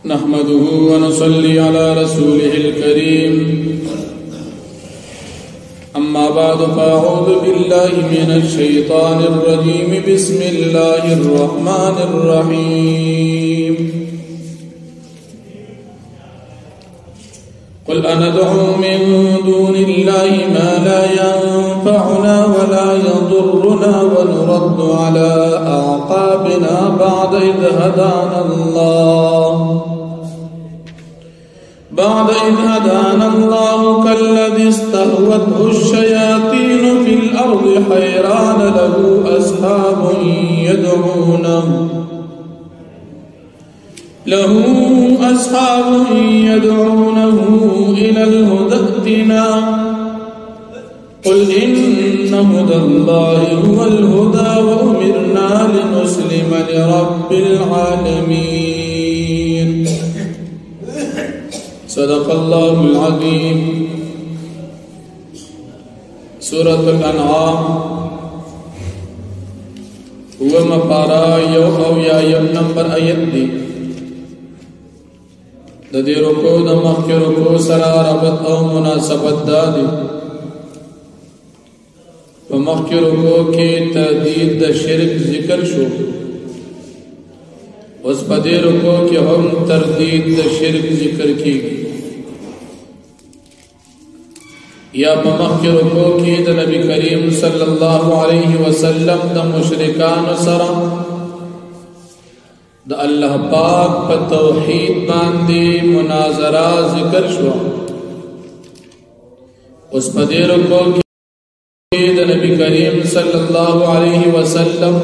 نحمده ونصلي على رسوله الكريم أما بعد فأعوذ بالله من الشيطان الرجيم بسم الله الرحمن الرحيم قل أندعو من دون الله ما لا ينفعنا ولا يضرنا ونرد على أعقابنا بعد إذ هدانا الله كالذي استهوته الشياطين في الأرض حيران له أصحاب يدعونه إلى الهدى ائتنا قل إن هدى الله هو الهدى وأمرنا لنسلم لرب العالمين صدق الله العظيم. سورة الأنعام هو مپارا یو او یایم نمبر آیت دی. د دې رکوع د مخکې رکوع سره ربط او مناسبت دا دی. په مخکې رکوع کې تردید د شرک ذکر شو، اوس په دې رکوع کې هم تردید د شرک ذکر کیږي. یا په مخکې رکوع کې د نبی کریم صلی الله علیه وسلم د مشرکانو سره د الله پاک په توحید باندې مناظره ذکر شو. اوس په دې رکوع کې د نبی کریم صلی الله علیه وسلم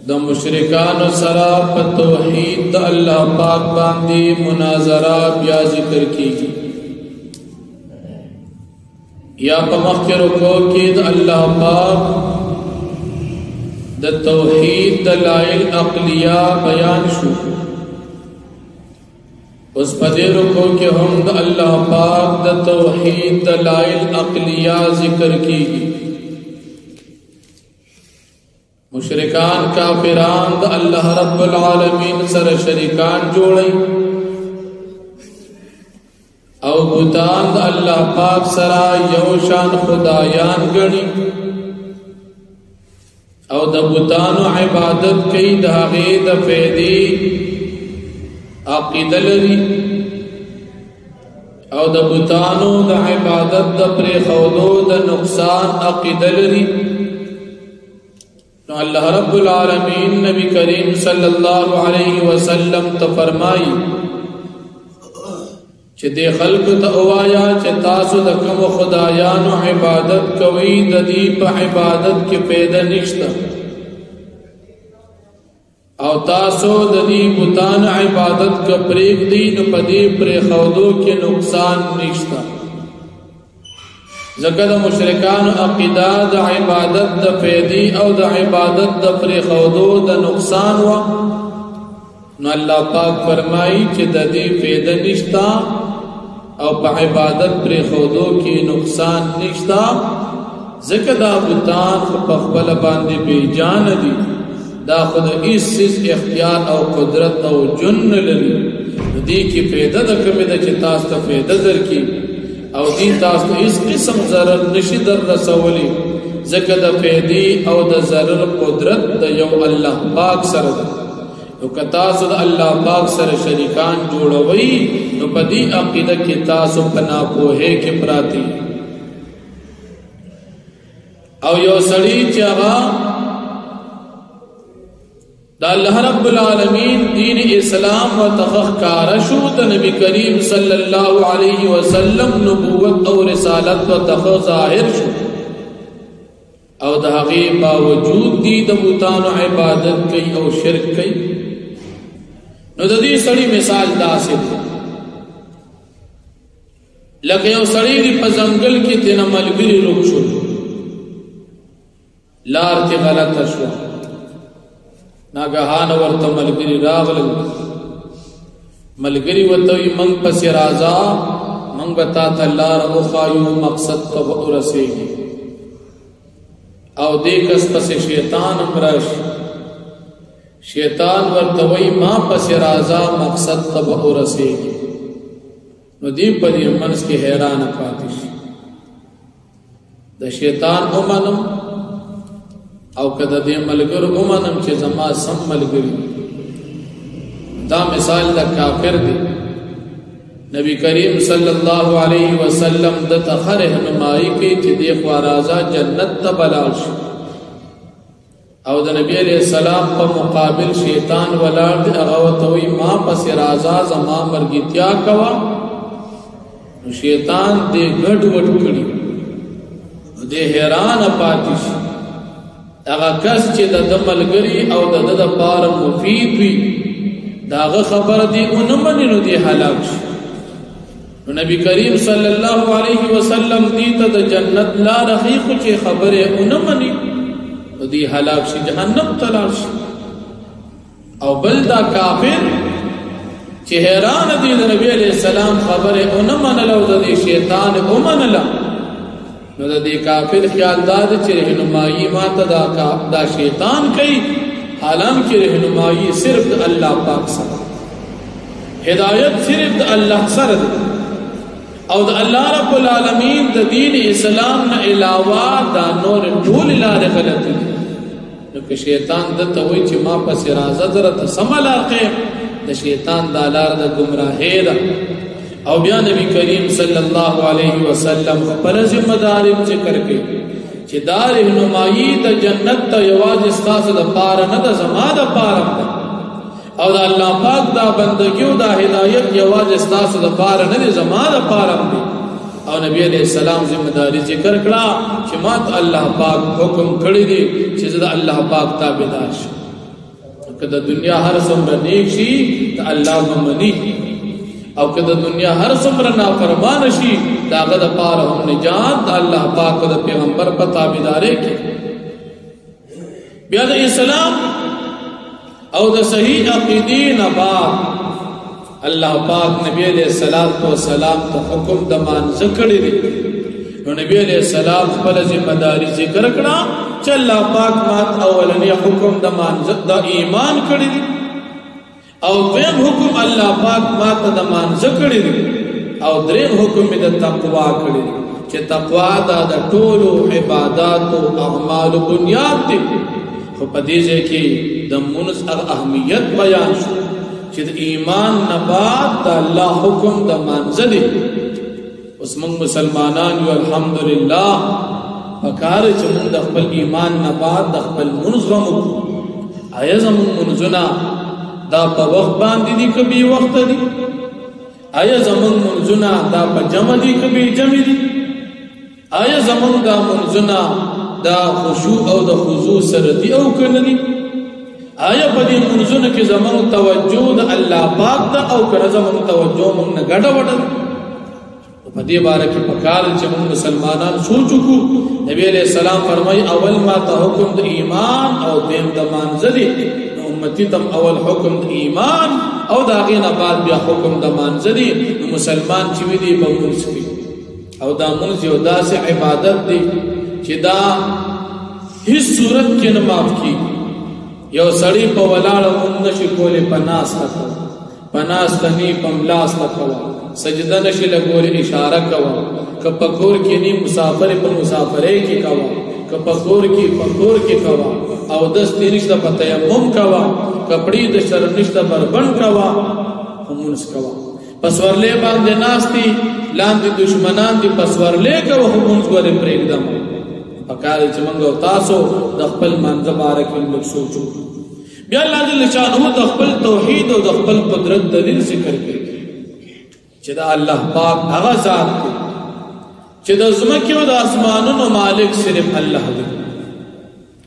د مشرکانو سره په توحید د الله پاک باندې مناظره بیا ذکر کیږي. یا په مخکې رکوع کې د الله پاک د توحید دلائل عقلیه بیان شو. اوس په دې رکوع کې هم د الله پاک د توحید دلائل عقلیه ذکر کیږي. مشرکان کافران د الله رب العالمین سره شریکان جوړي او بوتان د الله پاک سره یو شان خدایان ګڼي او د بوتانو عبادت کوي. د هغې د فیدې عقیده لري او د بوتانو د عبادت د پرېښودو د نقصان عقیده لري. نو الله رب العالمین نبی کریم صلی الله علیه وسلم ته فرمایي چې دې خلق ته اوایا چې تاسو د کوم خدایانو عبادت کوئ د دې په عبادت کې پیدا نشته او تاسو د دې بتان عبادت کې پرېږدئ نو په دې پرېښودو کې نقصان نشته. ځکه د مشرکانو عقیده د عبادت د پیدې او د عبادت د پرېښودو د نقصان و. نو الله پاک فرمایي چې د دې پیدا نشته او په عبادت پرېښودو کې نقصان نشته، ځکه دا بتان په خپل باندې بې جان دي. دا خود هیڅ اختیار او قدرت او جن نه لري. دې کې پیدا د کومې ده چې تاسو ته پیدا درکړي او دې تاسو ته هیڅ قسم ضرر نشي در رسولی، ځکه د پیدې او د ضرر قدرت د یو الله پاک سره ده. نو که تاسو د الله پاک سره شریکان جوړوئ نو په دې عقیده کې تاسو په ناپوهۍ کې پراته او یو سړی چې هغه د الله رب العالمین دین اسلام و تخکار شو د نبی کریم صلی الله علیه وسلم نبوت او رسالت و تخ ظاهر شو او د هغې باوجود دی د بتانو عبادت کوي او شرک کوي. نو د دې سړي مثال داسې دی لکه یو سړی دی په ځنګل کې تینا ملګري روک شو، لار کې غلطه شو، ناګهانه ورته ملګري راغلل. ملګري ورته وایي موږ پسې راځه، موږ به تا ته لار وښایو، مقصد ته به ورسېږي. او دې کس پسې شیطان هم راشي، شیطان ورتوی ما پس رازا مقصد تب ورسیگی نو دی پدی منس کی حیران پاتیش دا شیطان امنم او کدا دی ملگر امنم چه زما سم ملگری دا مثال دا کافر دی نبی کریم صلی اللہ علیہ وسلم دا تخر رہنمائی کی چه دی خوارازا جنت تا بلال شو او دا نبی علیہ السلام پا مقابل شیطان ولار دی اغوطوی ما پس رازا زما مرگیتیا کوا شیطان دی گھڑ وڑ کری دی حیران پاتیش اغا کس چه دا ملگری او دا پار مفید وی داغ خبر دی انمانی نو دی حلاک شو نبی کریم صلی اللہ علیہ وسلم دیتا دا جنت لا رخیق چه خبر انمانی دی حلاک شی جہنم تلار شی او بلدا کافر چه حیران دی نبی علیہ السلام خبر انمانلا او دی شیطان امانلا نو دی کافر خیال داد چه رہنمائی ماتا دا شیطان کئی حالانکہ رہنمائی صرف دا اللہ پاک سر ہدایت صرف دا اللہ سر او دا اللہ رب العالمین دا دین اسلام نا علاوہ دا نور ٹول لار غلط دی نوکہ شیطان دتا ہوئی چی ما پس رازہ ذرا سمال آقے دا شیطان دا لار دا گمراہی دا او بیا نبی کریم صلی اللہ علیہ وسلم پر ذمہ داری ذکر کے چی دا رہنمائی دا جنت تا یواز استاس دا پارا نا دا زما دا پارا دا او دا اللہ پاک دا بندگیو دا ہدایت یواز استاس دا پارا نا دا زما دا پارا دا او نبی علیہ السلام ذمہ داری ذکر کرا چی مات اللہ پاک حکم کڑی دی چیز دا اللہ پاک تابدار شا کہ دا دنیا ہر سمر نیک شی تا اللہ ممنی او کہ دا دنیا ہر سمر نافرمان شی دا غد پار ہم نجات دا اللہ پاک دا پیغمبر پا تابدارے کی بیاد اسلام او دا صحیح عقیدی نبات اللہ پاک نبی علیہ السلام تا حکم دمان ذکری دی نبی علیہ السلام پر ذمہ داری ذکر کرا چا اللہ پاک مات اولنی حکم دمان دا ایمان کری دی او دویم حکم اللہ پاک مات دمان ذکری دی او دریم حکم دا تقوی کری دی چا تقوی دا طولو عبادات و اعمال و بنیاد دی خو پدیزے کی دا منز اہمیت بیان شو چا دا ایمان نبات دا اللہ حکم دا منزلی اس من مسلمانان یو الحمدللہ پکار چا من دا خپل ایمان نبات دا خپل منز غمو آیا زمون منزنا دا پا وقت باندی دی کبھی وقت دی آیا زمون منزنا دا پا جمع دی کبھی جمع دی آیا زمون دا منزنا دا خشوع او دا خضوع سردی او کننی آیا پا دی منزنا کی زمون توجہ دا اللہ پاک دا او کر زمون توجہ من نگڑا وڑا پا دی بارہ کی پکار چمون مسلمانان سوچکو نبی علیہ السلام فرمائی اول ما تا حکم دا ایمان او دیم دا منزلی امتی تم اول حکم دا ایمان او دا غین بعد بیا حکم دا منزلی مسلمان چوی دی بمونس کی او دا منز یو دا سے عبادت دی چی دا ہس صورت کی نماف کی یو سڑی پا ولاڑ امنشی کولی پناس تکو پناس تنی پملاس تکو سجدہ نشی لگولی اشارہ کوا کپکور کی نی مسافر پر مسافرے کی کوا کپکور کی پکور کی کوا او دستی نشتا پا تیمم کوا کپڑی دشتر نشتا بربن کوا ہمونس کوا پسورلے باندے ناستی لاندی دشمنان دی پسورلے کوا ہمونس گوری پریک دم پکاری چمنگو تاسو دخپل منزبارکن لگ سوچو بیا اللہ جل شانہو دخپل توحید و دخپل قدرت دلیل ذکر کر چی دا اللہ پاک اغا ذات کی چی دا زمکی و دا اسمانون و مالک صرف اللہ دی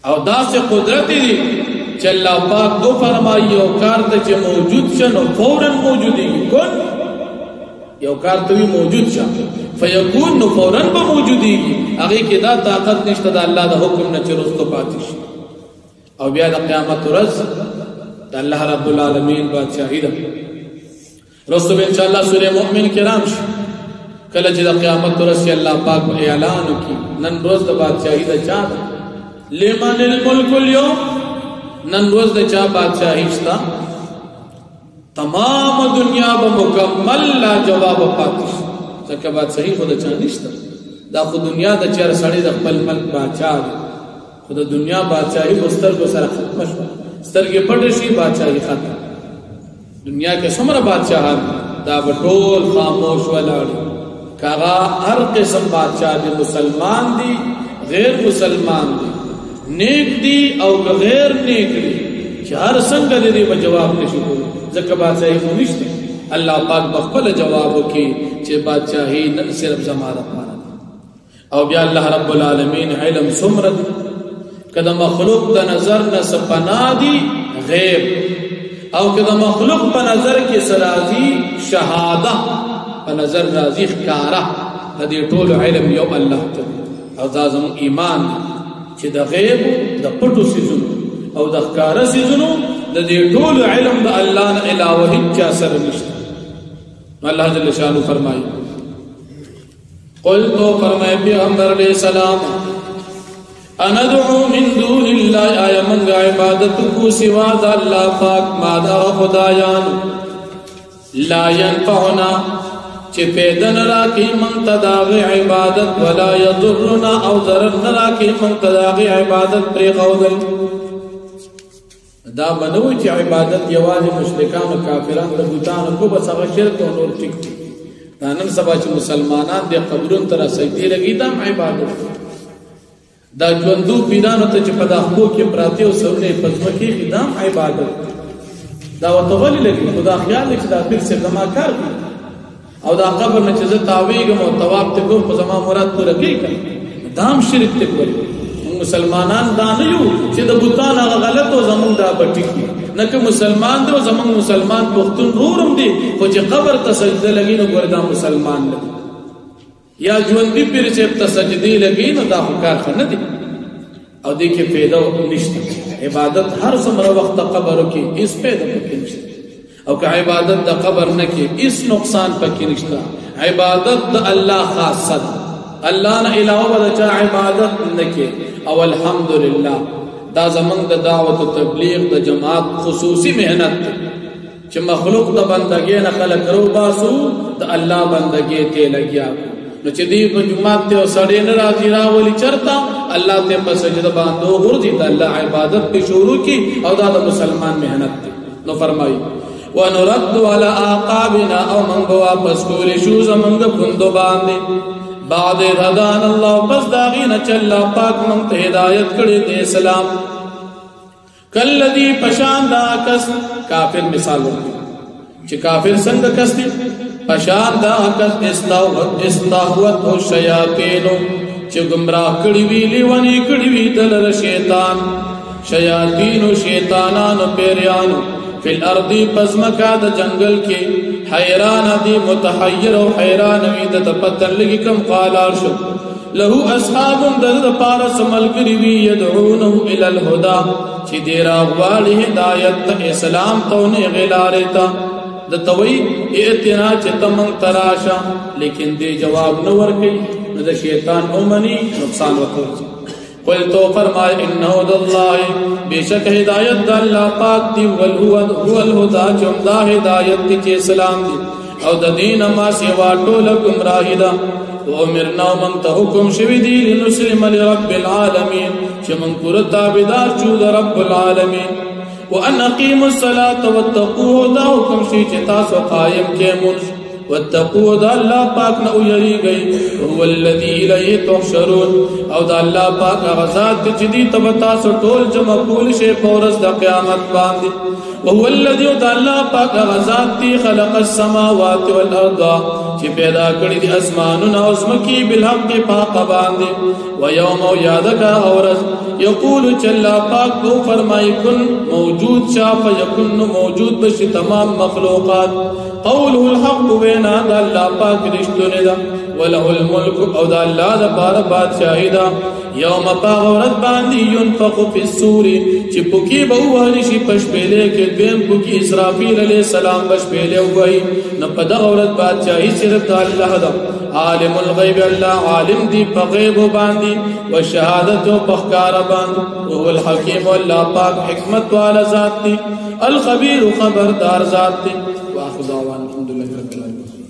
او دا سے قدرتی دی چی اللہ پاک دو فرمائی یو کارتا چی موجود شن و فوراً موجودی کن یو کارتوی موجود شن فیکون نو فوراً با موجودی اگئی کی دا طاقت نشتا دا اللہ دا حکم نچی رستو پاتیش او بیا دا قیامت رز دا اللہ رب العالمین بادشاہی دا رستو انشاءاللہ سورہ مؤمن کرام شو کل جدا قیامت رسی اللہ پاک اعلانو کی نن روز دا بادشاہی دا چاہتا لمن الملک اليوم نن روز د چا بادشاہی شتا تمام دنیا به مکمل لا جواب پاتې ځکه بادشاہی خو د چا نشته دا خو دنیا د چیر سړی د خپل ملک بادشاہ خو د دنیا بادشاہی په سترګو سره ختم شو سترګې پټې شي بادشاہی ختم دنیا کې څومره بادشاہان دا به ټول خاموش ولاړ کاغا هر قسم بادشاہ دی مسلمان دی غیر مسلمان دی نیک دی او غیر نیک دی چې هر څنګه دې په جواب نشي کولی ځکه بادشاہي خو نشته الله پاک بخپل جواب وکي چې بادشاہي نه صرف زماره پاره او بیا الله رب العالمین علم څومره کله مخلوق د نظر نه سپنا دی غیب او کله مخلوق په نظر کې سرازي شهاده په نظر راضی ښکارا د دې ټول علم یو الله ته او دا زموږ ایمان چې د غیب د پټو سيزونو او د ښکارا سيزونو د دې ټول علم د الله نه علاوه هیڅ سره نشته الله جل شانو فرمایي قل تو فرمائے پیغمبر علیہ السلام اندعو من دون اللہ آیا منگا عبادت کو سوا دا اللہ پاک مادا خدایان لا ينفعنا چه پیدن راکی منتداغ عبادت ولا يضرنا او ضرر راکی منتداغ عبادت پر قودل دا منوی چه عبادت یواز مشرکان و کافران و بوتان کو بس اغا شرک و نور ٹک ٹک دا نن سبا چې مسلمانان د قبرون تر سجدي لګي دا عبادت دا ژوندو پیرانو ته چې په داخلو کې پراته او سونه پزمکي دا عبادت دا وتولي لګي خدا خیال چې دا پیر څخه ما کار کوي او دا قبر نه چې زه تاویږم او ثواب ته کوم په زما مراد پوره کوي دام شرک ته کوي مسلمانان دا نه یو چې د بوتان هغه غلط او زمونږ دا بټکی نه که مسلمان دی او زمونږ مسلمان پښتون رورم دی خو چې قبر ته سجده لګي نو ګوردا مسلمان نه یا ژوندۍ پیر چې ته سجدي لګي نو دا کار نه دی او دې کې پیدا نشته عبادت هر څومره وخت قبر کې اس پیدا پکې نشته او که عبادت د قبر نه کې اس نقصان پکې نشته عبادت د الله خاصه الله نه علاوه د چا عبادت نه کې او الحمدلله دا زمنګ د دعوت او تبلیغ د جماعت خصوصي مهنت چې مخلوق د بندګۍ نه خلق رو باسو د الله بندګۍ ته لګیا نو چې دی په جماعت ته سړی نه راځي راولي چرتا الله ته په سجده باندې ورځي د الله عبادت په شروع کی او دا د مسلمان مهنت دی نو فرمایي ونرد على اعقابنا او من واپس کول شو زمنګ پوندو باندې بعد هدان الله پس داغینا چلا پاک من ته ہدایت کړي دے اسلام کلذي پشان دا کس کافر مثال ورکړي چې کافر څنګه کس دي پشان دا کس استاوت او شیاطین چې گمراه کړي وی لیونی کړي وی دلر شیطان شیاطین او شیطانان پیریان فی الارض پزمکا د جنگل کې حیران دی متحیر او حیران وی د پتن لګی کم قالار شو له اصحاب د پارس ملګری وی يدعونه الى الهدى چې دیرا غواړي هدایت اسلام ته نه غلارتا د توي اتنا چې تم تراشا لیکن دی جواب نو ورکي د شیطان اومني نقصان وکړي قل تو فرمائے انہو داللہ بیشک ہدایت دا اللہ پاک دی هو الہدا چمدہ ہدایت دی چے اسلام دی او دا دین ما سوا ٹولا گمراہی دا وامرنا من تا حکم شوی دی لنسلم لرب العالمین چے من کرتا بدار چود رب العالمین وان اقیم الصلاة واتقوه دا حکم شی چے تاس و قائم کے منش واتقوا دا اللہ پاک نہ یری گئی هو الذی الیہ تحشرون او دا اللہ پاک غزاد جدی تبتا سو ټول جمع کول شی پورس د قیامت باندې وهو الذی دا اللہ پاک غزاد تی خلق السماوات والارض چې پیدا کړی دی اسمانونه او زمکی بالحق پاک باندې و یوم یادک اورز یقول چلا پاک کو فرمای کن موجود شا فیکن موجود بشی تمام مخلوقات قوله الحق بنا دا اللہ پاک رشتون دا وله الملک او دا اللہ دا پار بادشاہی دا یوم پاغورت باندی ینفق فی السور چی پکی بہوالی شی پشپیلے کے دویم پکی اسرافیل علیہ السلام پشپیلے ہوئی نپا غورت بادشاہی صرف دا اللہ دا عالم الغیب اللہ عالم دی پغیب باندی و شہادت و پخکار باندی وهو الحکیم اللہ پاک حکمت والا ذات دی الخبیر خبردار ذات دی واخذ دعوان الحمدللہ رب العالمین